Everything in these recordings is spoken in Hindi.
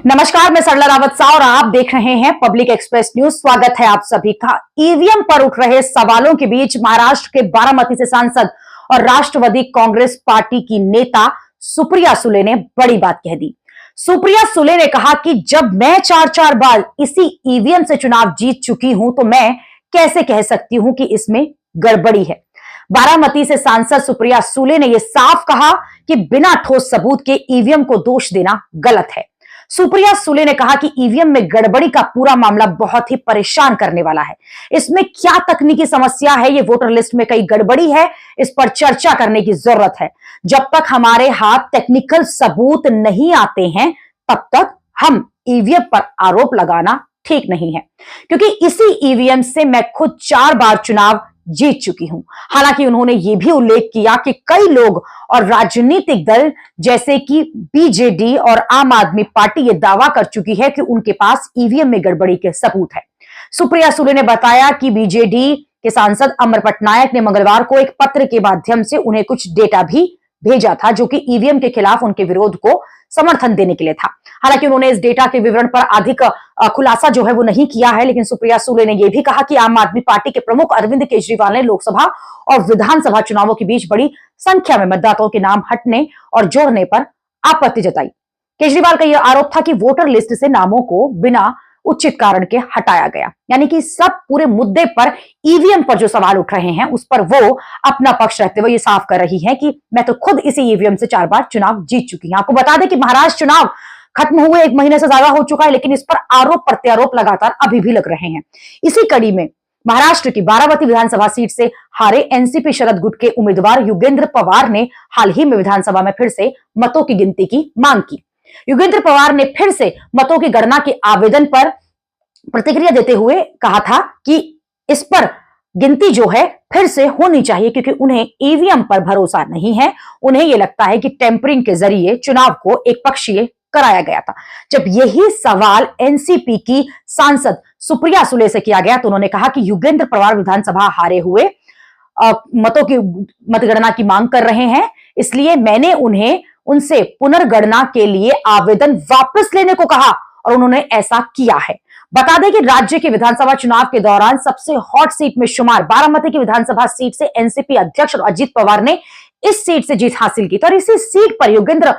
नमस्कार, मैं सरला रावत सा और आप देख रहे हैं पब्लिक एक्सप्रेस न्यूज। स्वागत है आप सभी का। ईवीएम पर उठ रहे सवालों के बीच महाराष्ट्र के बारामती से सांसद और राष्ट्रवादी कांग्रेस पार्टी की नेता सुप्रिया सुले ने बड़ी बात कह दी। सुप्रिया सुले ने कहा कि जब मैं चार बार इसी ईवीएम से चुनाव जीत चुकी हूं तो मैं कैसे कह सकती हूं कि इसमें गड़बड़ी है। बारामती से सांसद सुप्रिया सुले ने यह साफ कहा कि बिना ठोस सबूत के ईवीएम को दोष देना गलत है। सुप्रिया सुले ने कहा कि ईवीएम में गड़बड़ी का पूरा मामला बहुत ही परेशान करने वाला है। इसमें क्या तकनीकी समस्या है, ये वोटर लिस्ट में कई गड़बड़ी है, इस पर चर्चा करने की जरूरत है। जब तक हमारे हाथ टेक्निकल सबूत नहीं आते हैं तब तक हम ईवीएम पर आरोप लगाना ठीक नहीं है, क्योंकि इसी ईवीएम से मैं खुद 4 बार चुनाव जीत चुकी हूं। हालांकि उन्होंने यह भी उल्लेख किया कि कई लोग और राजनीतिक दल जैसे कि बीजेडी और आम आदमी पार्टी यह दावा कर चुकी है कि उनके पास ईवीएम में गड़बड़ी के सबूत है। सुप्रिया सुले ने बताया कि बीजेडी के सांसद अमर पटनायक ने मंगलवार को एक पत्र के माध्यम से उन्हें कुछ डेटा भी भेजा था, जो कि ईवीएम के खिलाफ उनके विरोध को समर्थन देने के लिए था। हालांकि उन्होंने इस डेटा के विवरण पर अधिक खुलासा जो है वो नहीं किया है, लेकिन सुप्रिया सुले ने यह भी कहा कि आम आदमी पार्टी के प्रमुख अरविंद केजरीवाल ने लोकसभा और विधानसभा चुनावों के बीच बड़ी संख्या में मतदाताओं के नाम हटने और जोड़ने पर आपत्ति जताई। केजरीवाल का यह आरोप था कि वोटर लिस्ट से नामों को बिना उचित कारण के हटाया गया। यानी कि सब पूरे मुद्दे पर ईवीएम पर जो सवाल उठ रहे हैं उस पर वो अपना पक्ष रखते हुए ये साफ कर रही है कि मैं तो खुद इसी ईवीएम से 4 बार चुनाव जीत चुकी हूं। आपको बता दें कि महाराष्ट्र चुनाव खत्म हुए 1 महीने से ज्यादा हो चुका है, लेकिन इस पर आरोप प्रत्यारोप लगातार अभी भी लग रहे हैं। इसी कड़ी में महाराष्ट्र की बारामती विधानसभा सीट से हारे एनसीपी शरद गुट के उम्मीदवार युगेंद्र पवार ने हाल ही में विधानसभा में फिर से मतों की गिनती की मांग की। युगेंद्र पवार ने फिर से मतों की गणना के आवेदन पर प्रतिक्रिया देते हुए कहा था कि इस पर गिनती जो है फिर से होनी चाहिए, क्योंकि उन्हें ईवीएम पर भरोसा नहीं है। उन्हें यह लगता है कि टेम्परिंग के जरिए चुनाव को एक पक्षीय कराया गया था। जब यही सवाल एनसीपी की सांसद सुप्रिया सुले से किया गया तो उन्होंने कहा कि युगेंद्र पवार विधानसभा हारे हुए मतों की मतगणना की मांग कर रहे हैं, इसलिए मैंने उन्हें उनसे पुनर्गणना के लिए आवेदन वापस लेने को कहा और उन्होंने ऐसा किया है। बता दें कि राज्य के विधानसभा चुनाव के दौरान सबसे हॉट सीट में शुमार बारामती की विधानसभा सीट से एनसीपी अध्यक्ष अजित पवार ने इस सीट से जीत हासिल की। तो इसी सीट पर युगेंद्र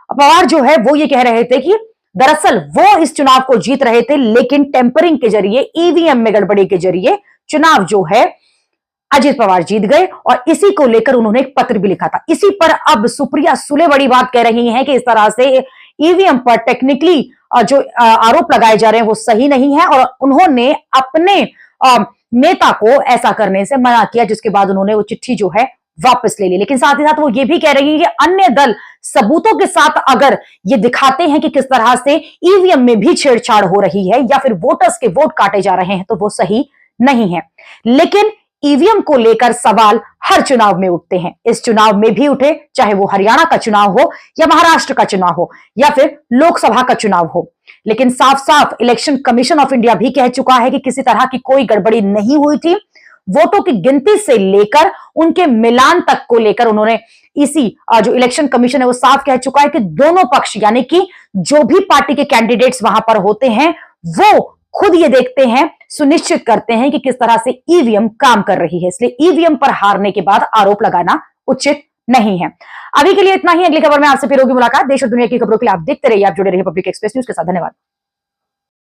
पवार जो है वो ये कह रहे थे कि दरअसल वो इस चुनाव को जीत रहे थे, लेकिन टेम्परिंग के जरिए, ईवीएम में गड़बड़ी के जरिए चुनाव जो है अजित पवार जीत गए और इसी को लेकर उन्होंने एक पत्र भी लिखा था। इसी पर अब सुप्रिया सुले बड़ी बात कह रही हैं कि इस तरह से ईवीएम पर टेक्निकली जो आरोप लगाए जा रहे हैं वो सही नहीं है, और उन्होंने अपने नेता को ऐसा करने से मना किया, जिसके बाद उन्होंने वो चिट्ठी जो है वापस ले ली। लेकिन साथ ही साथ वो ये भी कह रही है कि अन्य दल सबूतों के साथ अगर ये दिखाते हैं कि किस तरह से ईवीएम में भी छेड़छाड़ हो रही है या फिर वोटर्स के वोट काटे जा रहे हैं तो वो सही नहीं है। लेकिन ईवीएम को लेकर सवाल हर चुनाव में उठते हैं। इस चुनाव में भी उठे, चाहे वो हरियाणा का चुनाव हो या महाराष्ट्र का चुनाव हो या फिर लोकसभा का चुनाव हो। लेकिन साफ साफ इलेक्शन कमीशन ऑफ इंडिया भी कह चुका है कि किसी तरह की कोई गड़बड़ी नहीं हुई थी। वोटों की गिनती से लेकर उनके मिलान तक को लेकर उन्होंने इसी जो इलेक्शन कमीशन है वो साफ कह चुका है कि दोनों पक्ष, यानी कि जो भी पार्टी के कैंडिडेट्स वहां पर होते हैं वो खुद ये देखते हैं, सुनिश्चित करते हैं कि किस तरह से ईवीएम काम कर रही है। इसलिए ईवीएम पर हारने के बाद आरोप लगाना उचित नहीं है। अभी के लिए इतना ही। अगली खबर में आपसे फिर होगी मुलाकात। देश और दुनिया की खबरों के लिए आप देखते रहिए, आप जुड़े रहिए पब्लिक एक्सप्रेस न्यूज के साथ। धन्यवाद।